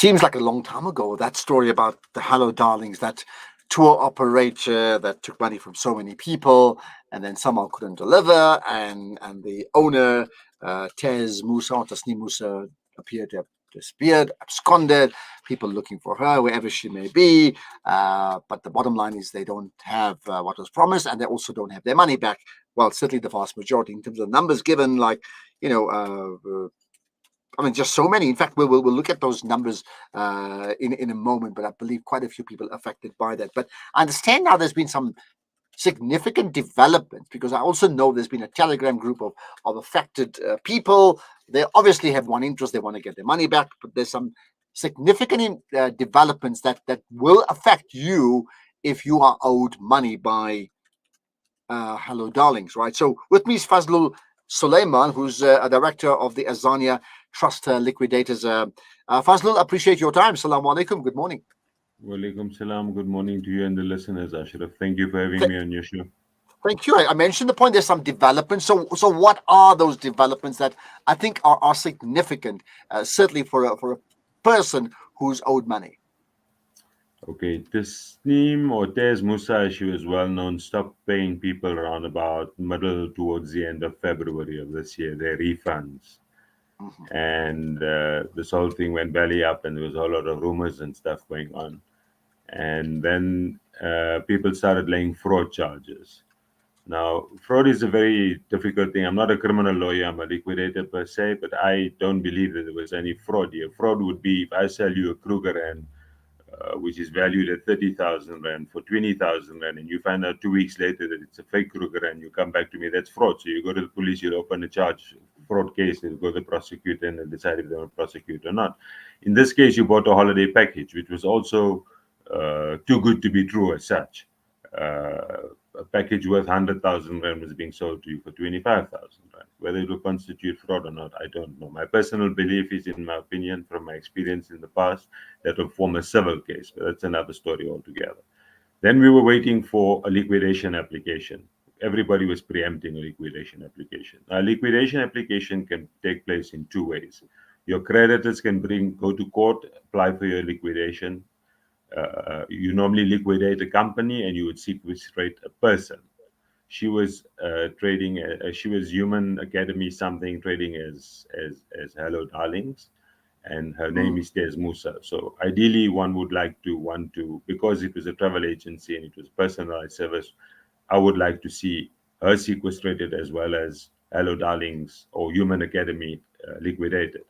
seems like a long time ago, that story about the Hello Darlings, that tour operator that took money from so many people and then somehow couldn't deliver, and the owner, Tez Musa or Tasneem Musa, appeared to have disappeared, absconded, people looking for her wherever she may be. But the bottom line is they don't have what was promised, and they also don't have their money back. Well, certainly the vast majority in terms of numbers given, like, I mean, just so many. In fact, we'll look at those numbers in a moment, but I believe quite a few people affected by that. But I understand now there's been some significant development, because I also know there's been a Telegram group of affected people. They obviously have one interest, they want to get their money back, but there's some significant developments that will affect you if you are owed money by Hello Darlings, right? So with me is Fazlul Sulaiman, who's a director of the Azania Trust Liquidators. Fazlul, appreciate your time. Assalamu alaikum. Good morning. Walaikum salam. Good morning to you and the listeners, Ashraf. Thank you for having me on your show. Thank you. I mentioned the point. There's some developments. So what are those developments that I think are significant, certainly for a person who's owed money? Okay, Tasneem or Tez Musa, she was well known, stopped paying people around about middle towards the end of February of this year, their refunds. Mm-hmm. And this whole thing went belly up, and there was a whole lot of rumors and stuff going on. And then people started laying fraud charges. Now, fraud is a very difficult thing. I'm not a criminal lawyer, I'm a liquidator per se, but I don't believe that there was any fraud here. Fraud would be if I sell you a Kruger and which is valued at 30,000 Rand for 20,000 Rand, and you find out 2 weeks later that it's a fake Kruger and you come back to me, that's fraud. So you go to the police, you'll open a fraud case, they'll go to the prosecutor and they'll decide if they want to prosecute or not. In this case, you bought a holiday package, which was also too good to be true as such. A package worth 100,000 Rand was being sold to you for 25,000 Rand. Whether it will constitute fraud or not, I don't know. My personal belief is, in my opinion, from my experience in the past, that will form a civil case, but that's another story altogether. Then we were waiting for a liquidation application. Everybody was preempting a liquidation application. A liquidation application can take place in two ways. Your creditors can go to court, apply for your liquidation. You normally liquidate a company and you would sequestrate a person. She was trading. She was Human Academy something, trading as Hello Darlings, and her name is Tez Musa. So ideally, one would like to because it was a travel agency and it was personalized service. I would like to see her sequestrated as well as Hello Darlings or Human Academy liquidated.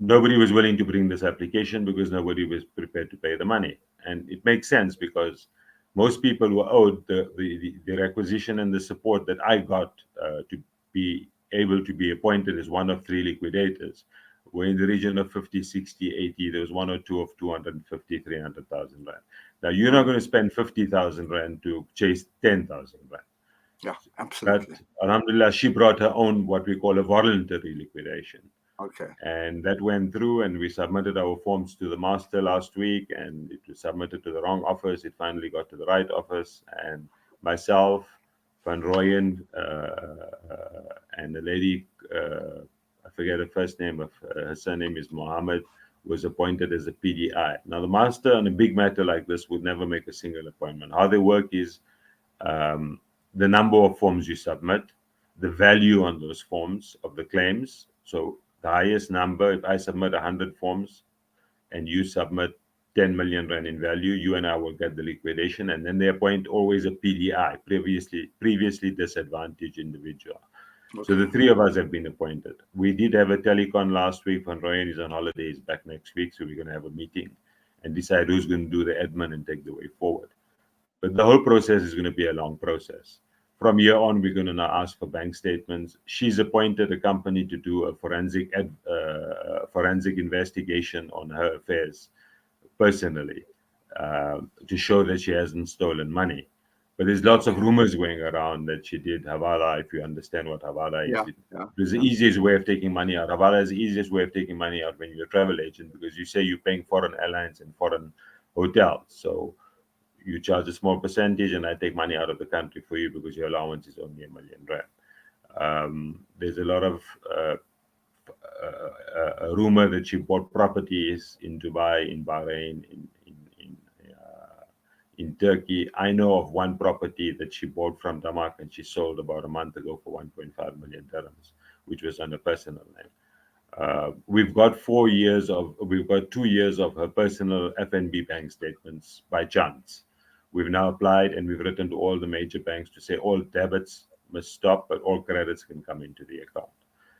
Nobody was willing to bring this application because nobody was prepared to pay the money. And it makes sense because most people were owed the requisition and the support that I got to be able to be appointed as one of three liquidators. Were in the region of 50, 60, 80. There was one or two of 250, 300,000 Rand. Now, you're not going to spend 50,000 Rand to chase 10,000 Rand. Yeah, absolutely. But alhamdulillah, she brought her own, what we call a voluntary liquidation. Okay. And that went through, and we submitted our forms to the master last week, and it was submitted to the wrong office. It finally got to the right office, and myself, Van Rooyen, and the lady, I forget her first name, her surname is Mohammed, was appointed as a PDI. Now, the master on a big matter like this would never make a single appointment. How they work is the number of forms you submit, the value on those forms of the claims. So the highest number, if I submit 100 forms and you submit 10 million Rand in value, you and I will get the liquidation. And then they appoint always a PDI, previously disadvantaged individual. Okay. So the three of us have been appointed. We did have a telecon last week. Van Rooyen is on holiday, he's back next week. So we're going to have a meeting and decide who's going to do the admin and take the way forward. But the whole process is going to be a long process. From here on, we're going to now ask for bank statements. She's appointed a company to do a forensic investigation on her affairs personally to show that she hasn't stolen money. But there's lots of rumors going around that she did Havala, if you understand what Havala is. It's the easiest way of taking money out. Havala is the easiest way of taking money out when you're a travel agent, because you say you're paying foreign airlines and foreign hotels. So you charge a small percentage and I take money out of the country for you because your allowance is only 1 million Rand. There's a lot of a rumor that she bought properties in Dubai, in Bahrain, in Turkey. I know of one property that she bought from Damak and she sold about a month ago for 1.5 million dirhams, which was on a personal name. We've got 2 years of her personal FNB bank statements by chance. We've now applied and we've written to all the major banks to say all debits must stop, but all credits can come into the account.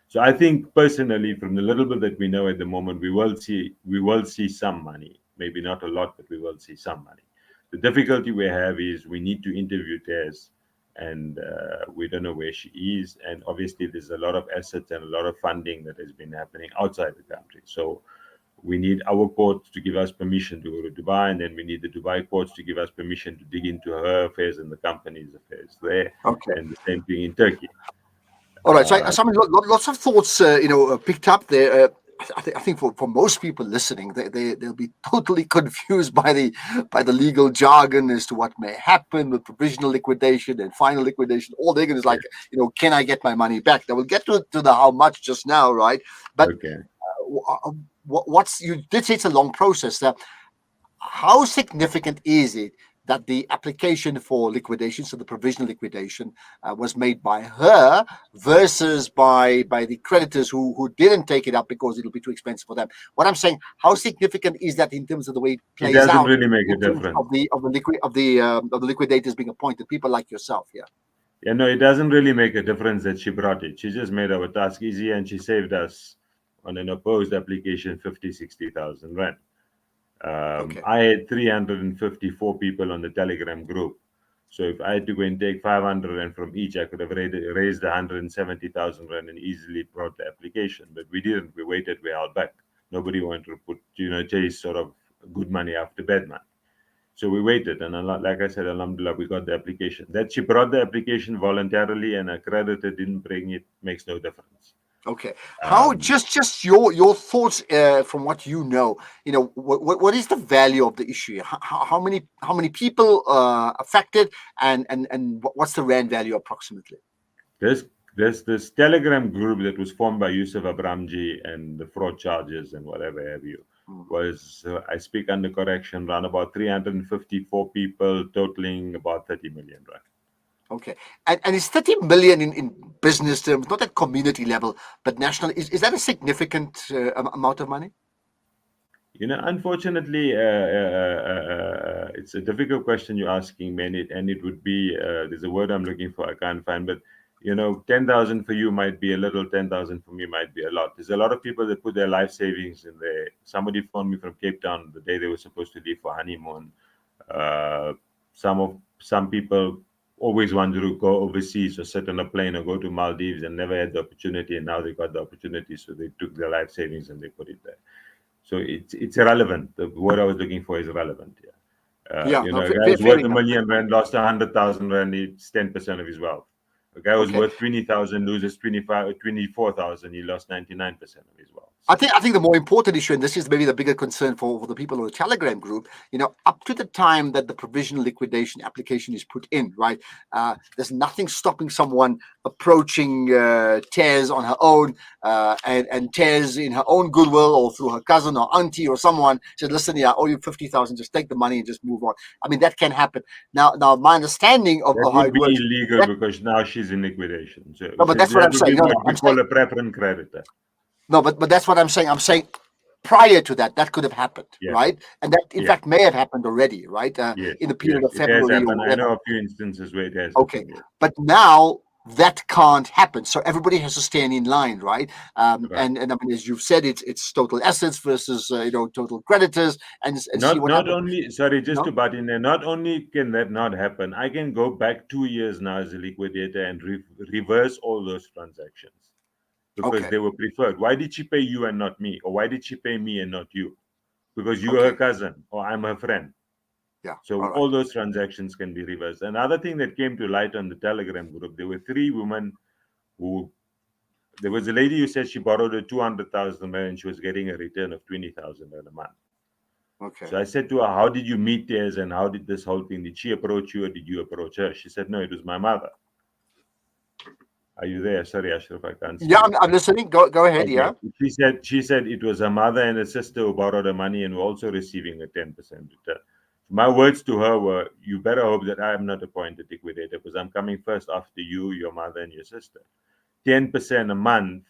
So I think personally, from the little bit that we know at the moment, we will see some money. Maybe not a lot, but we will see some money. The difficulty we have is we need to interview Tess, and we don't know where she is. And obviously, there's a lot of assets and a lot of funding that has been happening outside the country. So we need our courts to give us permission to go to Dubai, and then we need the Dubai courts to give us permission to dig into her affairs and the company's affairs there, Okay. and the same thing in Turkey. All right. So, Uh, lots of thoughts, picked up there. I think for most people listening, they'll be totally confused by the legal jargon as to what may happen with provisional liquidation and final liquidation. All they're going to is like, can I get my money back? Now we'll get to the how much just now, right? But okay. what's you did say it's a long process. How significant is it that the application for liquidation, so the provisional liquidation, was made by her versus by the creditors who didn't take it up because it'll be too expensive for them? What I'm saying, how significant is that in terms of the way it It plays doesn't out really make a in terms difference. of the liquidators being appointed, people like yourself? Yeah. Yeah, no, it doesn't really make a difference that she brought it. She just made our task easier and she saved us on an opposed application 50, 60,000 rand. Okay. I had 354 people on the Telegram group. So if I had to go and take 500 rand from each, I could have raised 170,000 rand and easily brought the application. But we didn't. We waited. We held back. Nobody wanted to chase sort of good money after bad money. So we waited, and like I said, alhamdulillah, we got the application. That she brought the application voluntarily and a creditor didn't bring it makes no difference. Okay. How Um, just your thoughts from what you know? What is the value of the issue? How many people affected, and what's the rand value approximately? this this Telegram group that was formed by Yusuf Abramji and the fraud charges and whatever have you Mhm. was, I speak under correction, around about 354 people, totaling about 30 million rand. Okay. And is 30 million in business terms, not at community level, but national, is that a significant amount of money? Unfortunately, it's a difficult question you're asking me, and it would be there's a word I'm looking for, I can't find, but 10,000 for you might be a little, 10,000 for me might be a lot. There's a lot of people that put their life savings in there. Somebody phoned me from Cape Town the day they were supposed to leave for honeymoon. Uh, some people always wanted to go overseas or sit on a plane or go to Maldives and never had the opportunity, and now they got the opportunity, so they took their life savings and they put it there. So it's irrelevant. The word I was looking for is relevant. Yeah. Yeah, no, A guy fair, who's fair worth a enough. million rand lost 100,000 rand. It's 10% of his wealth. A guy who's Okay. worth 20,000 loses 24,000. He lost 99% of his wealth. I So think I think the more important issue, and this is maybe the bigger concern for the people on the Telegram group, up to the time that the provisional liquidation application is put in, right? There's nothing stopping someone approaching Tez on her own, and Tez in her own goodwill or through her cousin or auntie or someone said, "Listen, yeah, I owe you 50,000. Just take the money and just move on." I mean, that can happen. Now, my understanding of that how would it be works. illegal That, because now she's in liquidation. So, no, but so that's what that I'm would be saying. No, what no, we I'm saying. call a preference creditor. No, but that's what I'm saying. I'm saying prior to that, that could have happened, Yeah, right? And that, in yeah, fact, may have happened already, right? yes, In the period yes. of It has February or happened. I whatever. know a few instances where it has Okay, happened. Yes, but now that can't happen. So everybody has to stand in line, right? right. And I mean, as you've said, it's total assets versus total creditors, and see what Not happens. only, sorry, just to No, butt in there, not only can that not happen, I can go back 2 years now as a liquidator and reverse all those transactions because okay, they were preferred. Why did she pay you and not me? Or why did she pay me and not you? Because you are her okay, cousin or I'm her friend. yeah, So all right, all those transactions can be reversed. Another thing that came to light on the Telegram group, there were three women who, there was a lady who said she borrowed her 200,000 and she was getting a return of 20,000 a month. okay, So I said to her, "How did you meet Tez and how did this whole thing? Did she approach you or did you approach her?" She said, "No, it was my mother." Are you there? Sorry, Ashraf, I can't see Yeah, you. I'm listening. Go ahead. Okay. Yeah. She said it was her mother and her sister who borrowed her money and were also receiving a 10% return. My words to her were, you better hope that I am not appointed liquidator because I'm coming first after you, your mother, and your sister. 10% a month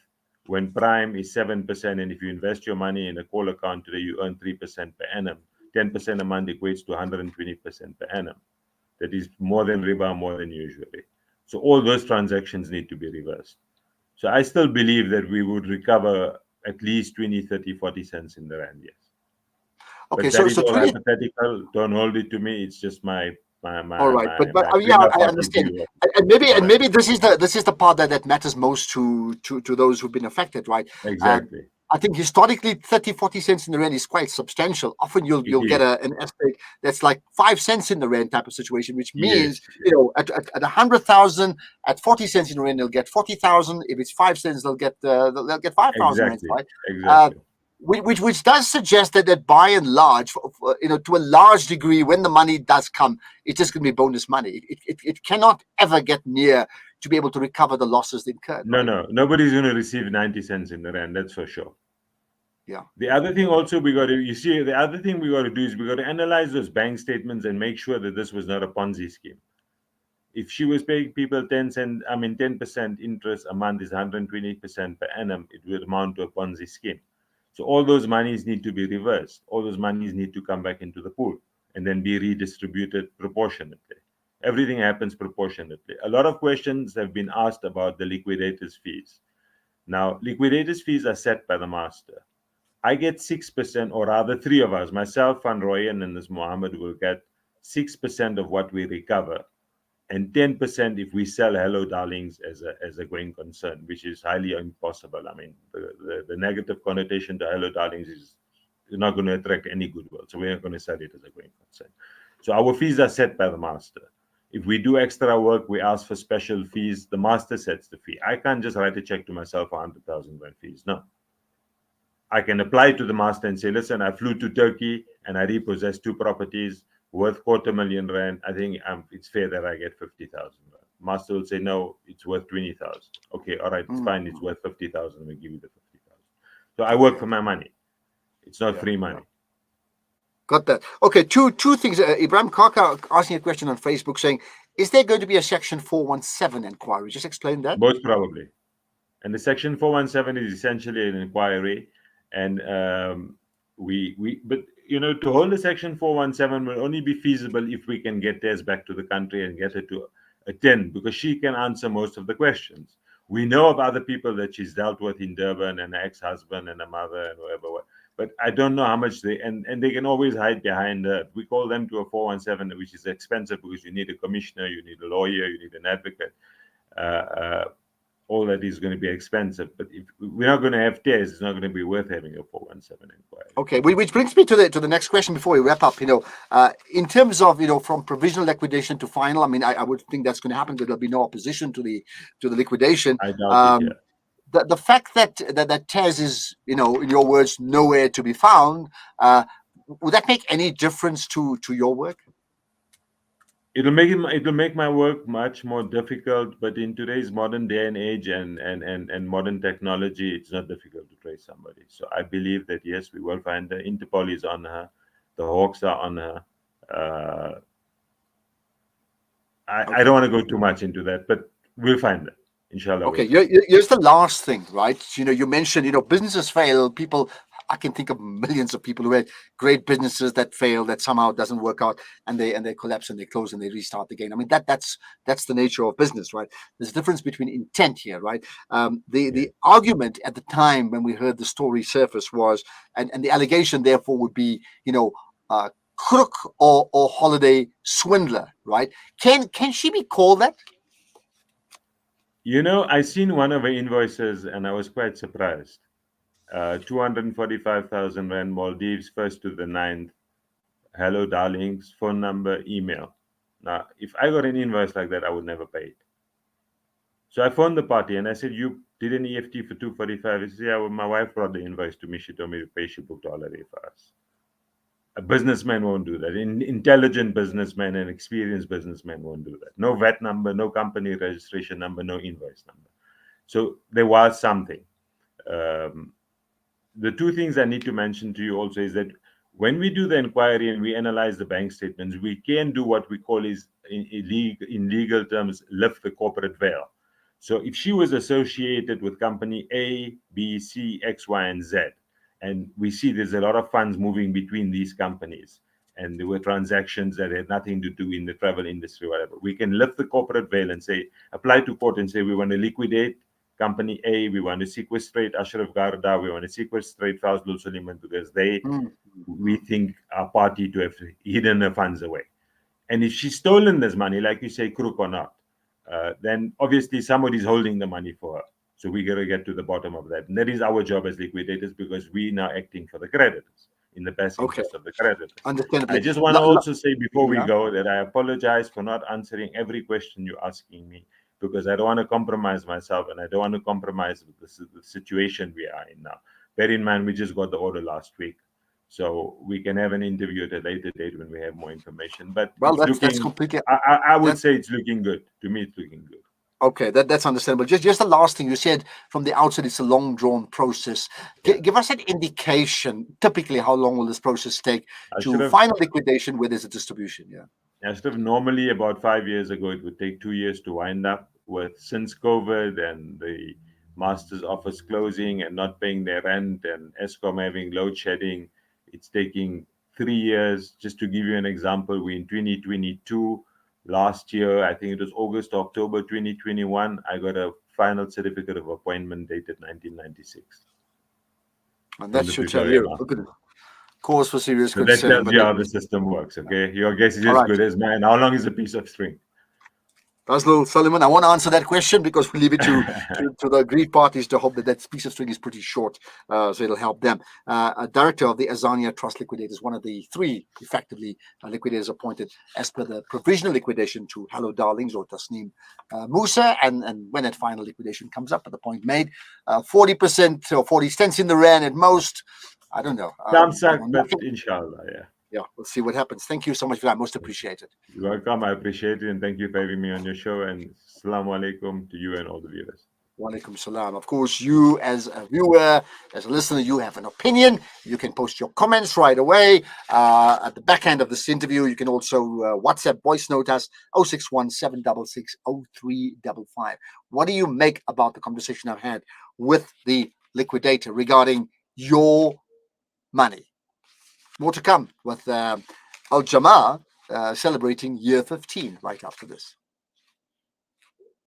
when prime is 7%, and if you invest your money in a call account today, you earn 3% per annum. 10% a month equates to 120% per annum. That is more than riba, more than usually. So all those transactions need to be reversed. So I still believe that we would recover at least 20, 30, 40 cents in the rand, yes. Okay. But that So is so all 20. hypothetical. Don't hold it to me. It's just my All my right, my but my yeah, prima I facie understand, view of and what I maybe this is the part that matters most to those who've been affected, right? Uh, exactly. I think historically, 30, 40 cents in the rand is quite substantial. Often It you'll get is. an estate that's like 5 cents in the rand type of situation, which means Yes. at 100,000, at 40 cents in the rand, they'll get 40,000. If it's 5 cents, they'll get 5,000 rands, Exactly. right? Uh, Exactly. which does suggest that by and large, to a large degree, when the money does come, it's just going to be bonus money. It cannot ever get near to be able to recover the losses incurred, No, right? no. Nobody's going to receive 90 cents in the rand. That's for sure. Yeah. The other thing also we got to, you see, the other thing we got to do is we got to analyze those bank statements and make sure that this was not a Ponzi scheme. If she was paying people 10 cent, I mean 10% interest a month is 120% per annum, it would amount to a Ponzi scheme. So all those monies need to be reversed. All those monies need to come back into the pool and then be redistributed proportionately. Everything happens proportionately. A lot of questions have been asked about the liquidators' fees. Now, liquidators' fees are set by the master. I get 6%, or rather, three of us, myself, Van Rooyen, and this Mohammed, will get 6% of what we recover, and 10% if we sell Hello Darlings as a going concern, which is highly impossible. I mean, the negative connotation to Hello Darlings is not going to attract any goodwill. So we're not going to sell it as a going concern. So our fees are set by the master. If we do extra work, we ask for special fees. The master sets the fee. I can't just write a check to myself for 100,000 rand fees. No. I can apply to the master and say, listen, I flew to Turkey and I repossessed two properties worth 250,000 rand. I think it's fair that I get 50,000 rand. Master will say, no, it's worth 20,000. Okay, all right, it's fine. It's worth 50,000. We'll give you the 50,000. So I work Okay. for my money. It's not Yeah. free Yeah. money. Got that. Okay. Two things. Ibrahim Kaka asking a question on Facebook saying, "Is there going to be a Section 417 inquiry?" Just explain that. Most probably. And the Section 417 is essentially an inquiry. And but to hold a Section 417 will only be feasible if we can get Tez back to the country and get her to attend, because she can answer most of the questions. We know of other people that she's dealt with in Durban, and an ex-husband and a mother and whatever. But I don't know how much and they can always hide behind we call them to a 417, which is expensive because you need a commissioner, you need a lawyer, you need an advocate. Uh, uh, all that is going to be expensive. But if we're not going to have tests, it's not going to be worth having a 417 inquiry. Okay, which brings me to the next question before we wrap up. In terms of from provisional liquidation to final, I mean, I would think that's going to happen. There'll be no opposition to the liquidation. I doubt it. Yeah. Um, the fact that Tez is, in your words, nowhere to be found, would that make any difference to your work? It'll make my work much more difficult. But in today's modern day and age and modern technology, it's not difficult to trace somebody. So I believe that yes, we will find her. Interpol is on her. The Hawks are on her. Uh, I don't Okay. want to go too much into that, but we'll find her. Inshallah, we'll Okay, find her. here's the last thing, right? You mentioned, businesses fail. People, I can think of millions of people who had great businesses that fail, that somehow doesn't work out, and they collapse and they close and they restart again. I mean, that's the nature of business, right? There's a difference between intent here, right? Yeah. The argument at the time when we heard the story surface was, and the allegation therefore would be, crook or holiday swindler, right? Can she be called that? I seen one of her invoices and I was quite surprised. 245,000 Rand, Maldives, 1st to the 9th. Hello, darlings, phone number, email. Now, if I got an invoice like that, I would never pay it. So I phoned the party and I said, you did an EFT for 245. He said, yeah, well, my wife brought the invoice to me. She told me to pay. She booked holiday for us. A businessman won't do that. Intelligent businessman and experienced businessman won't do that. No VAT number, no company registration number, no invoice number. So there was something. Um, the two things I need to mention to you also is that when we do the inquiry and we analyze the bank statements, we can do what we call is in legal terms, lift the corporate veil. So if she was associated with company A, B, C, X, Y, and Z, and we see there's a lot of funds moving between these companies, and there were transactions that had nothing to do in the travel industry, whatever, we can lift the corporate veil and say, apply to court and say, we want to liquidate company A, we want to sequestrate Ashraf Garda, we want to sequestrate Fazlul Sulaiman because they, Mm. we think, are party to have hidden the funds away. And if she's stolen this money, like you say, crook or not, then obviously somebody's holding the money for her. So we got to get to the bottom of that. And that is our job as liquidators because we now acting for the creditors in the best Okay, interest of the creditors. I understandably. just want to also say before we Yeah. go that I apologize for not answering every question you're asking me because I don't want to compromise myself and I don't want to compromise the situation we are in now. Bear in mind, we just got the order last week. So we can have an interview at a later date when we have more information. But Well, it's that's looking, completely I would that. say it's looking good. To me, it's looking good. Okay, that's understandable. Just the last thing you said from the outset, it's a long drawn process. Yeah. Give us an indication. Typically, how long will this process take I should to have, final liquidation where there's a distribution? Yeah. I should have normally about 5 years ago, it would take 2 years to wind up. With since COVID and the master's office closing and not paying their rent and ESCOM having load shedding, it's taking 3 years. Just to give you an example, we in 2022, last year, I think it was August, October 2021, I got a final certificate of appointment dated 1996 And from that the should tell Pretoria you. Look Master. at it. Cause for serious So that concern. tells But you how the system works, okay? Your guess is all as right. good as mine. How long is a piece of string? Fazlul Sulaiman, I want to answer that question because we leave it to the agreed parties to hope that that piece of string is pretty short, so it'll help them. A director of the Azania Trust Liquidators, one of the three effectively liquidators appointed as per the provisional liquidation to Hello Darlings or Tasneem Musa, and when that final liquidation comes up at the point made, 40% or 40 cents in the rand at most. I don't know. Some suck, but inshallah, yeah. Yeah, we'll see what happens. Thank you so much for that. Most appreciated. You're welcome. I appreciate it. And thank you for having me on your show. And assalamu alaikum to you and all the viewers. Walaikum salam. Of course, you as a viewer, as a listener, you have an opinion. You can post your comments right away. At the back end of this interview, you can also WhatsApp voice note us 061 766 0355. What do you make about the conversation I've had with the liquidator regarding your money? More to come with Al Jama'ah celebrating year 15 right after this.